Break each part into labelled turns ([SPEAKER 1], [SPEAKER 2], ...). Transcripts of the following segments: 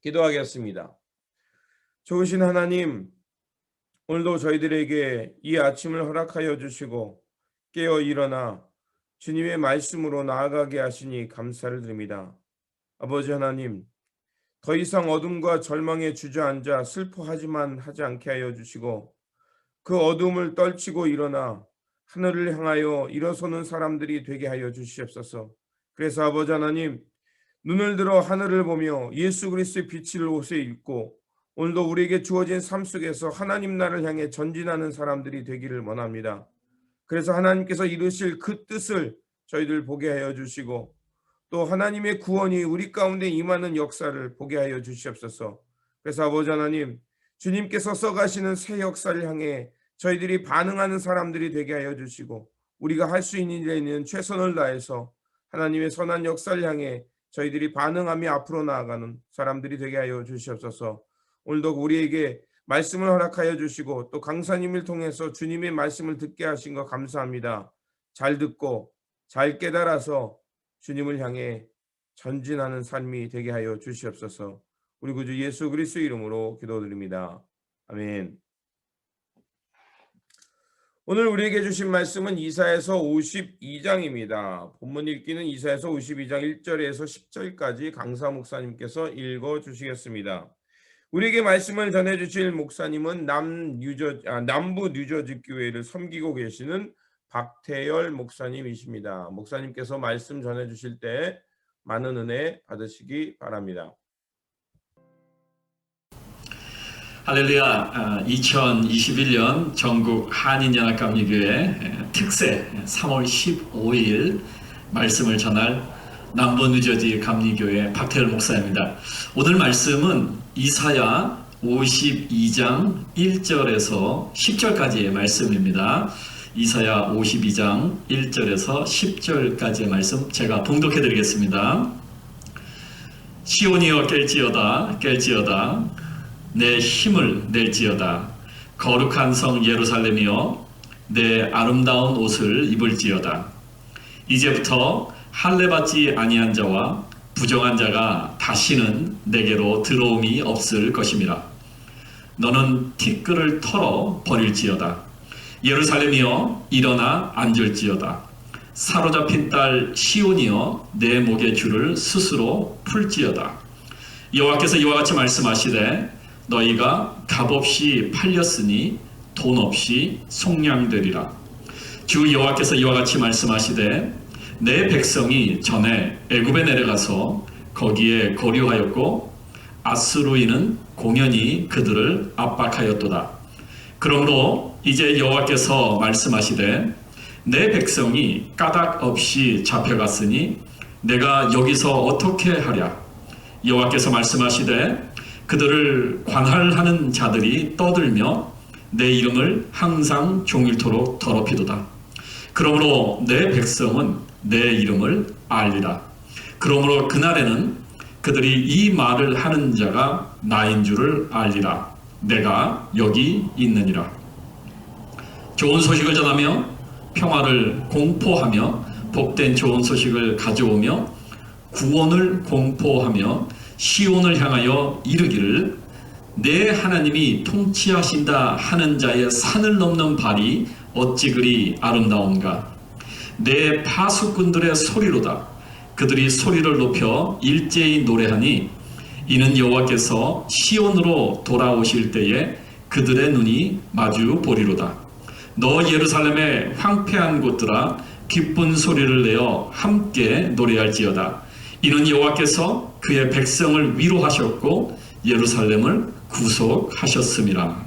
[SPEAKER 1] 기도하겠습니다. 좋으신 하나님, 오늘도 저희들에게 이 아침을 허락하여 주시고 깨어 일어나 주님의 말씀으로 나아가게 하시니 감사를 드립니다. 아버지 하나님, 더 이상 어둠과 절망에 주저앉아 슬퍼하지만 하지 않게 하여 주시고 그 어둠을 떨치고 일어나 하늘을 향하여 일어서는 사람들이 되게 하여 주시옵소서. 그래서 아버지 하나님, 눈을 들어 하늘을 보며 예수 그리스도의 빛을 옷에 입고 오늘도 우리에게 주어진 삶 속에서 하나님 나라를 향해 전진하는 사람들이 되기를 원합니다. 그래서 하나님께서 이루실 그 뜻을 저희들 보게 하여 주시고 또 하나님의 구원이 우리 가운데 임하는 역사를 보게 하여 주시옵소서. 그래서 아버지 하나님, 주님께서 써가시는 새 역사를 향해 저희들이 반응하는 사람들이 되게 하여 주시고 우리가 할 수 있는 일에는 최선을 다해서 하나님의 선한 역사를 향해 저희들이 반응하며 앞으로 나아가는 사람들이 되게 하여 주시옵소서. 오늘도 우리에게 말씀을 허락하여 주시고 또 강사님을 통해서 주님의 말씀을 듣게 하신 것 감사합니다. 잘 듣고 잘 깨달아서 주님을 향해 전진하는 삶이 되게 하여 주시옵소서. 우리 구주 예수 그리스도 이름으로 기도드립니다. 아멘. 오늘 우리에게 주신 말씀은 이사야서 52장입니다. 본문 읽기는 이사야서 52장 1절에서 10절까지 강사 목사님께서 읽어 주시겠습니다. 우리에게 말씀을 전해 주실 목사님은 남부 뉴저지 교회를 섬기고 계시는 박태열 목사님이십니다. 목사님께서 말씀 전해 주실 때 많은 은혜 받으시기 바랍니다.
[SPEAKER 2] 할렐루야. 2021년 전국 한인연합감리교회 특세 3월 15일 말씀을 전할 남부 뉴저지 감리교회 박태열 목사입니다. 오늘 말씀은 이사야 52장 1절에서 10절까지의 말씀입니다. 이사야 52장 1절에서 10절까지의 말씀 제가 봉독해 드리겠습니다. 시온이여 깰지어다 깰지어다 내 힘을 낼지어다. 거룩한 성 예루살렘이여 내 아름다운 옷을 입을지어다. 이제부터 할례받지 아니한 자와 부정한 자가 다시는 내게로 들어옴이 없을 것임이라. 너는 티끌을 털어 버릴지어다. 예루살렘이여 일어나 앉을지어다. 사로잡힌 딸 시온이여 내 목의 줄을 스스로 풀지어다. 여호와께서 이와 같이 말씀하시되 너희가 값없이 팔렸으니 돈 없이 속량되리라. 주 여호와께서 이와 같이 말씀하시되 내 백성이 전에 애굽에 내려가서 거기에 거류하였고 아스루인은 공연히 그들을 압박하였도다. 그러므로 이제 여호와께서 말씀하시되 내 백성이 까닭 없이 잡혀갔으니 내가 여기서 어떻게 하랴. 여호와께서 말씀하시되 그들을 관할하는 자들이 떠들며 내 이름을 항상 종일토록 더럽히도다. 그러므로 내 백성은 내 이름을 알리라. 그러므로 그날에는 그들이 이 말을 하는 자가 나인 줄을 알리라. 내가 여기 있느니라. 좋은 소식을 전하며 평화를 공포하며 복된 좋은 소식을 가져오며 구원을 공포하며 시온을 향하여 이르기를 내 하나님이 통치하신다 하는 자의 산을 넘는 발이 어찌 그리 아름다운가. 내 파수꾼들의 소리로다. 그들이 소리를 높여 일제히 노래하니 이는 여호와께서 시온으로 돌아오실 때에 그들의 눈이 마주 보리로다. 너 예루살렘의 황폐한 곳들아 기쁜 소리를 내어 함께 노래할지어다. 이는 여호와께서 그의 백성을 위로하셨고 예루살렘을 구속하셨음이라.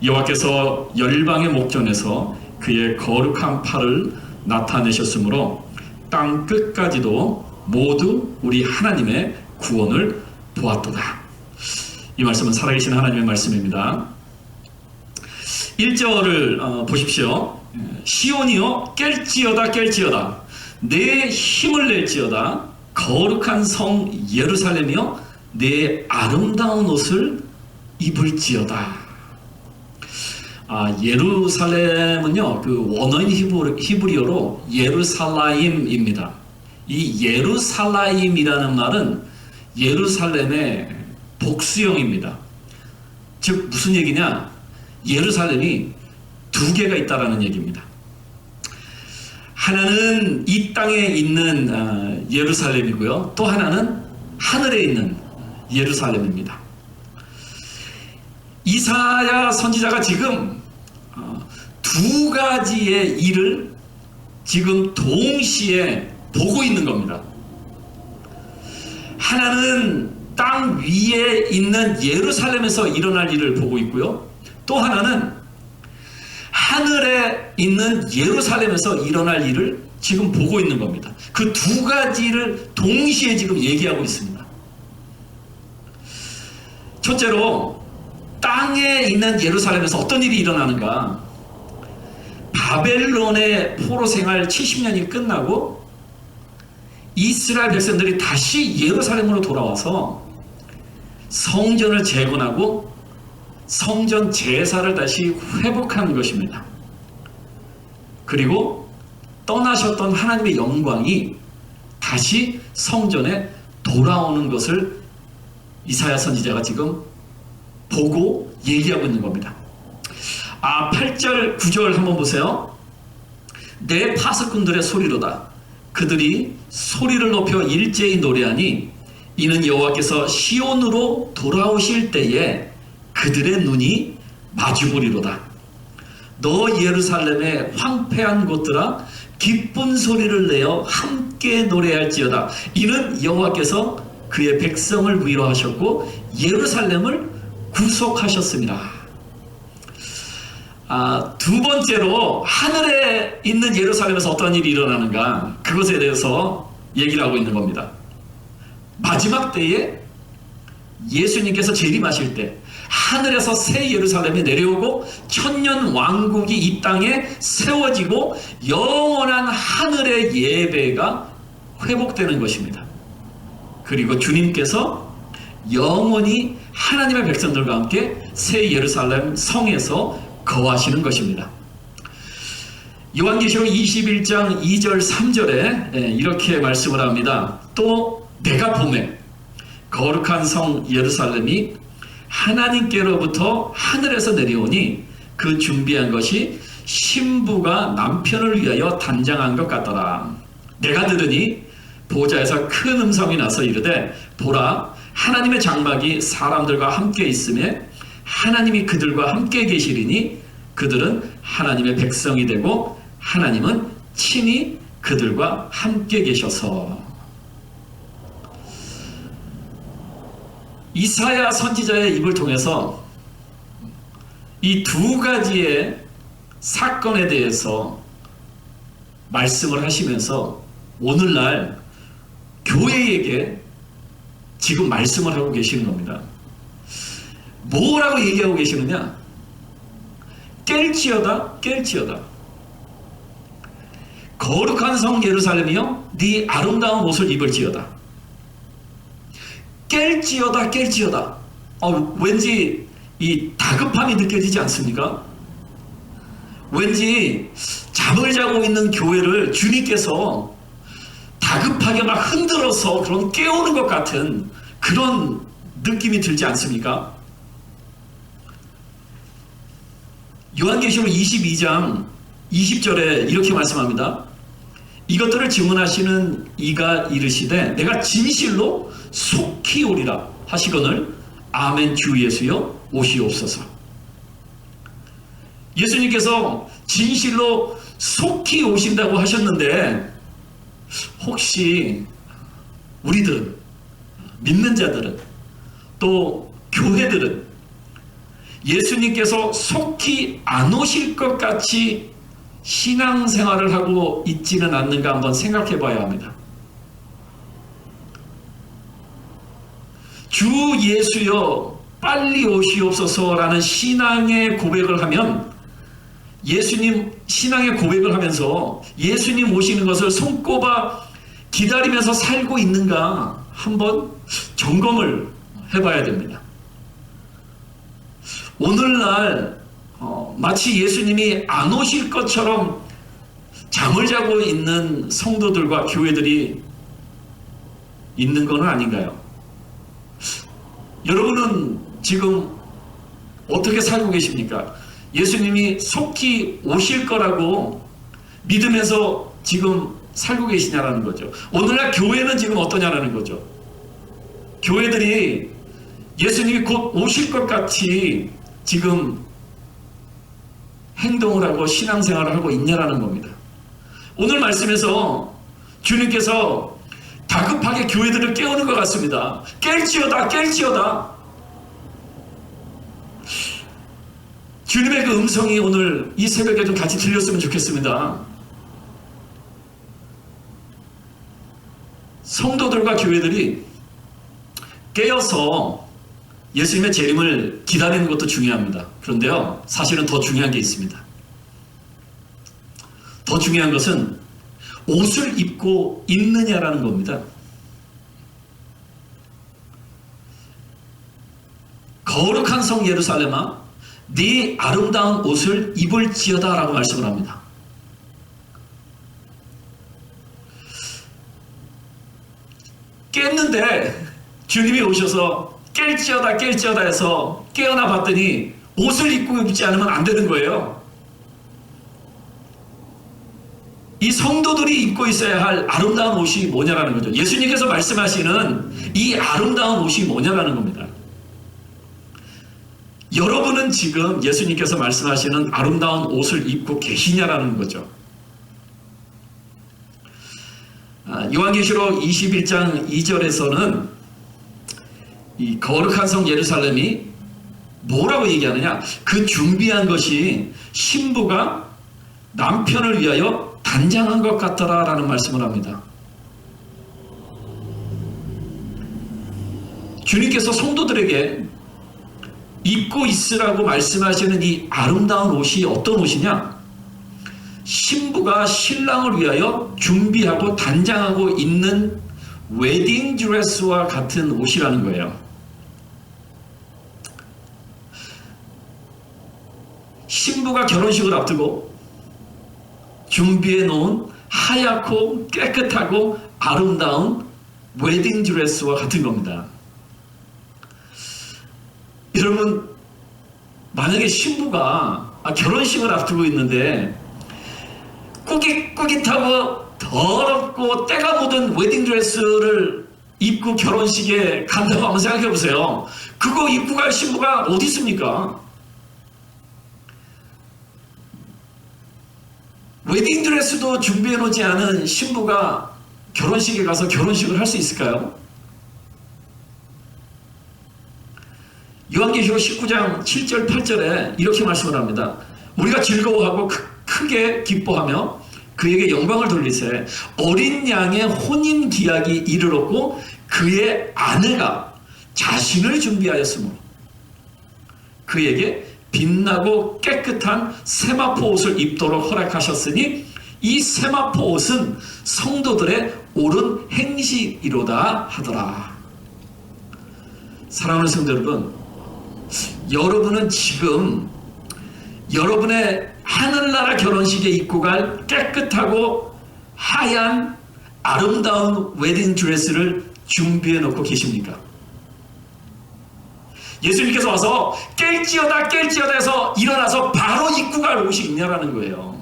[SPEAKER 2] 여호와께서 열방의 목전에서 그의 거룩한 팔을 나타내셨으므로 땅 끝까지도 모두 우리 하나님의 구원을 보았도다. 이 말씀은 살아계신 하나님의 말씀입니다. 1절을 보십시오. 시온이여 깰지어다 깰지어다 내 힘을 낼지어다. 거룩한 성 예루살렘이여 내 아름다운 옷을 입을지어다. 예루살렘은요, 그 원어인 히브리어로 예루살라임입니다. 이 예루살라임이라는 말은 예루살렘의 복수형입니다. 즉 무슨 얘기냐? 예루살렘이 두 개가 있다라는 얘기입니다. 하나는 이 땅에 있는 예루살렘이고요. 또 하나는 하늘에 있는 예루살렘입니다. 이사야 선지자가 지금 두 가지의 일을 지금 동시에 보고 있는 겁니다. 하나는 땅 위에 있는 예루살렘에서 일어날 일을 보고 있고요. 또 하나는 하늘에 있는 예루살렘에서 일어날 일을 지금 보고 있는 겁니다. 그 두 가지를 동시에 지금 얘기하고 있습니다. 첫째로 땅에 있는 예루살렘에서 어떤 일이 일어나는가? 바벨론의 포로 생활 70년이 끝나고 이스라엘 백성들이 다시 예루살렘으로 돌아와서 성전을 재건하고 성전 제사를 다시 회복하는 것입니다. 그리고 떠나셨던 하나님의 영광이 다시 성전에 돌아오는 것을 이사야 선지자가 지금 보고 얘기하고 있는 겁니다. 8절 9절 한번 보세요. 내 파수꾼들의 소리로다. 그들이 소리를 높여 일제히 노래하니 이는 여호와께서 시온으로 돌아오실 때에 그들의 눈이 마주보리로다. 너 예루살렘의 황폐한 곳들아 기쁜 소리를 내어 함께 노래할지어다. 이는 여호와께서 그의 백성을 위로하셨고 예루살렘을 구속하셨습니다. 두 번째로 하늘에 있는 예루살렘에서 어떤 일이 일어나는가, 그것에 대해서 얘기를 하고 있는 겁니다. 마지막 때에 예수님께서 재림하실 때 하늘에서 새 예루살렘이 내려오고 천년 왕국이 이 땅에 세워지고 영원한 하늘의 예배가 회복되는 것입니다. 그리고 주님께서 영원히 하나님의 백성들과 함께 새 예루살렘 성에서 거하시는 것입니다. 요한계시록 21장 2절 3절에 이렇게 말씀을 합니다. 또 내가 보매 거룩한 성 예루살렘이 하나님께로부터 하늘에서 내려오니 그 준비한 것이 신부가 남편을 위하여 단장한 것 같더라. 내가 들으니 보좌에서 큰 음성이 나서 이르되 보라 하나님의 장막이 사람들과 함께 있음에 하나님이 그들과 함께 계시리니 그들은 하나님의 백성이 되고 하나님은 친히 그들과 함께 계셔서. 이사야 선지자의 입을 통해서 이 두 가지의 사건에 대해서 말씀을 하시면서 오늘날 교회에게 지금 말씀을 하고 계시는 겁니다. 뭐라고 얘기하고 계시느냐? 깰지어다 깰지어다 거룩한 성 예루살렘이여 네 아름다운 옷을 입을지어다. 깰지어다 깰지어다. 왠지 이 다급함이 느껴지지 않습니까? 왠지 잠을 자고 있는 교회를 주님께서 다급하게 막 흔들어서 그런 깨우는 것 같은 그런 느낌이 들지 않습니까? 요한계시록 22장 20절에 이렇게 말씀합니다. 이것들을 증언하시는 이가 이르시되 내가 진실로 속히 오리라 하시거늘 아멘 주 예수여 오시옵소서. 예수님께서 진실로 속히 오신다고 하셨는데 혹시 우리들은, 믿는 자들은, 또 교회들은 예수님께서 속히 안 오실 것 같이 신앙생활을 하고 있지는 않는가 한번 생각해 봐야 합니다. 주 예수여 빨리 오시옵소서라는 신앙의 고백을 하면, 예수님 신앙의 고백을 하면서 예수님 오시는 것을 손꼽아 기다리면서 살고 있는가 한번 점검을 해봐야 됩니다. 오늘날 마치 예수님이 안 오실 것처럼 잠을 자고 있는 성도들과 교회들이 있는 건 아닌가요? 여러분은 지금 어떻게 살고 계십니까? 예수님이 속히 오실 거라고 믿으면서 지금 살고 계시냐라는 거죠. 오늘날 교회는 지금 어떠냐라는 거죠. 교회들이 예수님이 곧 오실 것 같이 지금 행동을 하고 신앙생활을 하고 있냐라는 겁니다. 오늘 말씀에서 주님께서 다급하게 교회들을 깨우는 것 같습니다. 깰지어다, 깰지어다. 주님의 그 음성이 오늘 이 새벽에 좀 같이 들렸으면 좋겠습니다. 성도들과 교회들이 깨어서 예수님의 재림을 기다리는 것도 중요합니다. 그런데요, 사실은 더 중요한 게 있습니다. 더 중요한 것은 옷을 입고 있느냐라는 겁니다. 거룩한 성 예루살렘아, 네 아름다운 옷을 입을지어다 라고 말씀을 합니다. 깼는데 주님이 오셔서 깰지어다 깰지어다 해서 깨어나 봤더니 옷을 입고 입지 않으면 안 되는 거예요. 이 성도들이 입고 있어야 할 아름다운 옷이 뭐냐라는 거죠. 예수님께서 말씀하시는 이 아름다운 옷이 뭐냐라는 겁니다. 여러분은 지금 예수님께서 말씀하시는 아름다운 옷을 입고 계시냐라는 거죠. 요한계시록 21장 2절에서는 이 거룩한 성 예루살렘이 뭐라고 얘기하느냐? 그 준비한 것이 신부가 남편을 위하여 단장한 것 같더라 라는 말씀을 합니다. 주님께서 성도들에게 입고 있으라고 말씀하시는 이 아름다운 옷이 어떤 옷이냐? 신부가 신랑을 위하여 준비하고 단장하고 있는 웨딩 드레스와 같은 옷이라는 거예요. 신부가 결혼식을 앞두고 준비해 놓은 하얗고 깨끗하고 아름다운 웨딩 드레스와 같은 겁니다. 여러분, 만약에 신부가 결혼식을 앞두고 있는데 꾸깃꾸깃하고 더럽고 때가 묻은 웨딩드레스를 입고 결혼식에 간다고 한번 생각해 보세요. 그거 입고 갈 신부가 어디 있습니까? 웨딩드레스도 준비해 놓지 않은 신부가 결혼식에 가서 결혼식을 할 수 있을까요? 요한계시록 19장 7절 8절에 이렇게 말씀을 합니다. 우리가 즐거워하고 크게 기뻐하며 그에게 영광을 돌리세 어린 양의 혼인 기약이 이르렀고 그의 아내가 자신을 준비하였으므로 그에게 빛나고 깨끗한 세마포 옷을 입도록 허락하셨으니 이 세마포 옷은 성도들의 옳은 행실이로다 하더라. 사랑하는 성도 여러분, 여러분은 지금 여러분의 하늘나라 결혼식에 입고 갈 깨끗하고 하얀 아름다운 웨딩 드레스를 준비해 놓고 계십니까? 예수님께서 와서 깰지어다 깰지어다 해서 일어나서 바로 입고 갈 옷이 있냐라는 거예요.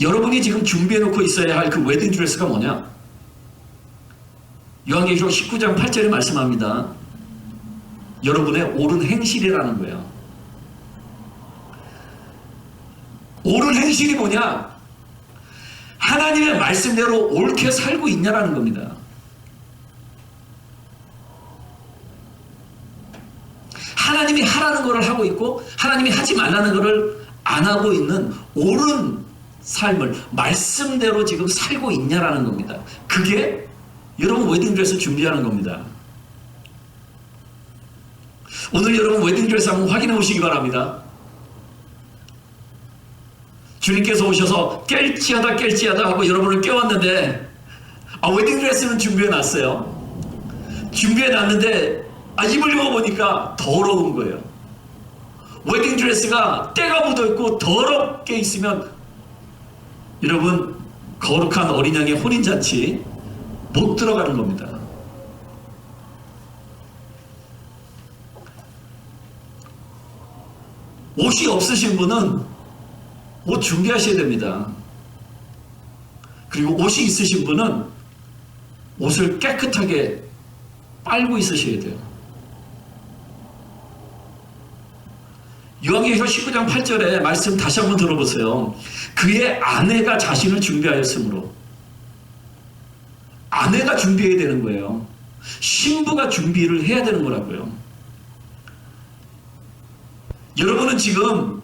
[SPEAKER 2] 여러분이 지금 준비해 놓고 있어야 할 그 웨딩 드레스가 뭐냐? 요한계시록 19장 8절에 말씀합니다. 여러분의 옳은 행실이라는 거예요. 옳은 행실이 뭐냐? 하나님의 말씀대로 옳게 살고 있냐라는 겁니다. 하나님이 하라는 것을 하고 있고 하나님이 하지 말라는 것을 안 하고 있는 옳은 삶을 말씀대로 지금 살고 있냐라는 겁니다. 그게 여러분 웨딩드레스 준비하는 겁니다. 오늘 여러분 웨딩드레스 한번 확인해 보시기 바랍니다. 주님께서 오셔서 깰지어다 깰지어다 하고 여러분을 깨웠는데 웨딩드레스는 준비해 놨어요. 준비해 놨는데 입으려고 보니까 더러운 거예요. 웨딩드레스가 때가 묻어있고 더럽게 있으면 여러분 거룩한 어린 양의 혼인잔치 못 들어가는 겁니다. 옷이 없으신 분은 옷 준비하셔야 됩니다. 그리고 옷이 있으신 분은 옷을 깨끗하게 빨고 있으셔야 돼요. 요한계시록 19장 8절에 말씀 다시 한번 들어보세요. 그의 아내가 자신을 준비하였으므로. 아내가 준비해야 되는 거예요. 신부가 준비를 해야 되는 거라고요. 여러분은 지금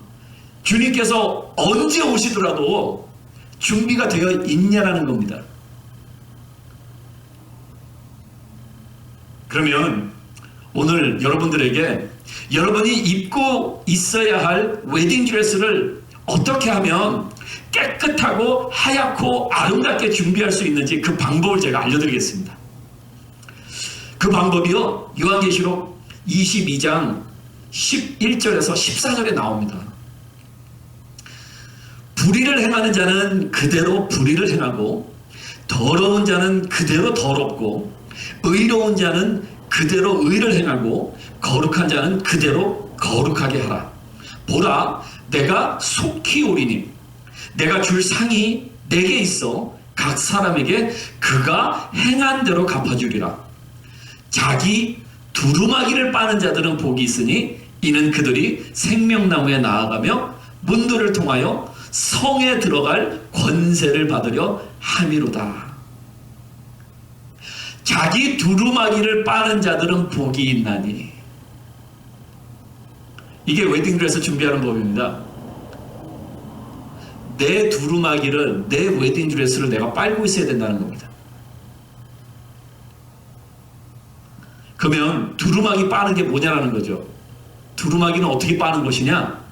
[SPEAKER 2] 주님께서 언제 오시더라도 준비가 되어 있냐라는 겁니다. 그러면 오늘 여러분들에게 여러분이 입고 있어야 할 웨딩드레스를 어떻게 하면 깨끗하고 하얗고 아름답게 준비할 수 있는지 그 방법을 제가 알려드리겠습니다. 그 방법이요, 요한계시록 22장 11절에서 14절에 나옵니다. 불의를 행하는 자는 그대로 불의를 행하고, 더러운 자는 그대로 더럽고, 의로운 자는 그대로 의를 행하고, 거룩한 자는 그대로 거룩하게 하라. 보라, 내가 속히 오리니 내가 줄 상이 내게 있어 각 사람에게 그가 행한 대로 갚아주리라. 자기 두루마기를 빠는 자들은 복이 있으니 이는 그들이 생명나무에 나아가며 문들을 통하여 성에 들어갈 권세를 받으려 함이로다. 자기 두루마기를 빠는 자들은 복이 있나니. 이게 웨딩드레스 준비하는 법입니다. 내 두루마기를, 내 웨딩드레스를 내가 빨고 있어야 된다는 겁니다. 그러면 두루마기 빠는 게 뭐냐라는 거죠. 두루마기는 어떻게 빠는 것이냐?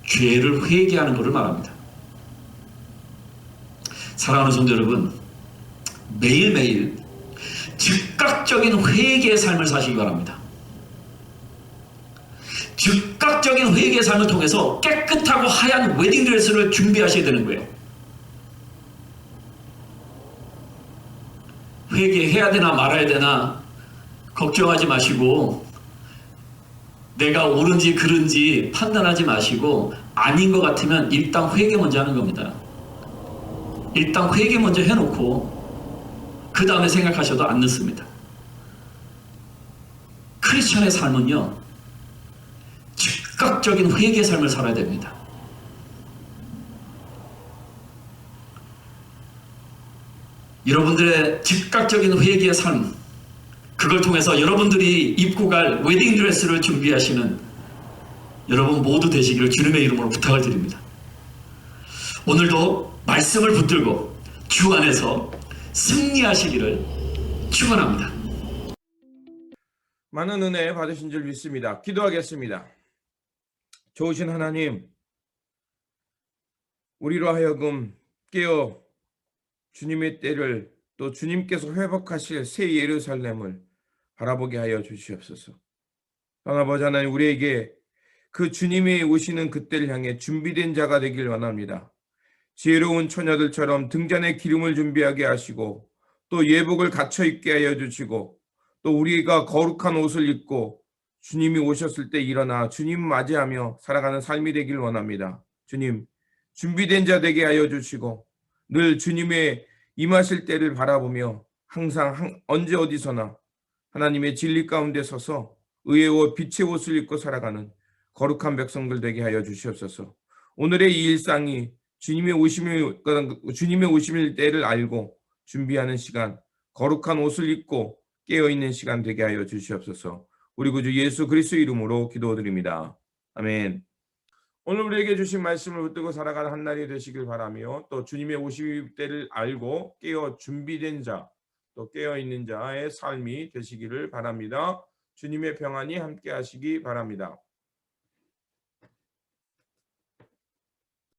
[SPEAKER 2] 죄를 회개하는 것을 말합니다. 사랑하는 성도 여러분, 매일매일 즉각적인 회개의 삶을 사시기 바랍니다. 즉각적인 회개의 삶을 통해서 깨끗하고 하얀 웨딩드레스를 준비하셔야 되는 거예요. 회개해야 되나 말아야 되나 걱정하지 마시고, 내가 옳은지 그른지 판단하지 마시고, 아닌 것 같으면 일단 회개 먼저 하는 겁니다. 일단 회개 먼저 해놓고 그 다음에 생각하셔도 안 늦습니다. 크리스천의 삶은요, 즉각적인 회개의 삶을 살아야 됩니다. 여러분들의 즉각적인 회개의 삶, 그걸 통해서 여러분들이 입고 갈 웨딩드레스를 준비하시는 여러분 모두 되시기를 주님의 이름으로 부탁을 드립니다. 오늘도 말씀을 붙들고 주 안에서 승리하시기를 축원합니다.
[SPEAKER 1] 많은 은혜 받으신 줄 믿습니다. 기도하겠습니다. 좋으신 하나님, 우리로 하여금 깨어 주님의 때를, 또 주님께서 회복하실 새 예루살렘을 바라보게 하여 주시옵소서. 아버지 하나님, 우리에게 그 주님이 오시는 그때를 향해 준비된 자가 되길 원합니다. 지혜로운 처녀들처럼 등잔에 기름을 준비하게 하시고, 또 예복을 갖춰 입게 하여 주시고, 또 우리가 거룩한 옷을 입고 주님이 오셨을 때 일어나 주님 맞이하며 살아가는 삶이 되길 원합니다. 주님, 준비된 자 되게 하여 주시고, 늘 주님의 임하실 때를 바라보며 항상 언제 어디서나 하나님의 진리 가운데 서서 의의 옷, 빛의 옷을 입고 살아가는 거룩한 백성들 되게 하여 주시옵소서. 오늘의 이 일상이 주님의 오심일 때를 알고 준비하는 시간, 거룩한 옷을 입고 깨어있는 시간 되게 하여 주시옵소서. 우리 구주 예수 그리스도 이름으로 기도드립니다. 아멘. 오늘 우리에게 주신 말씀을 붙들고 살아가는 한 날이 되시길 바라며, 또 주님의 오실 때를 알고 깨어 준비된 자, 또 깨어있는 자의 삶이 되시기를 바랍니다. 주님의 평안이 함께 하시기 바랍니다.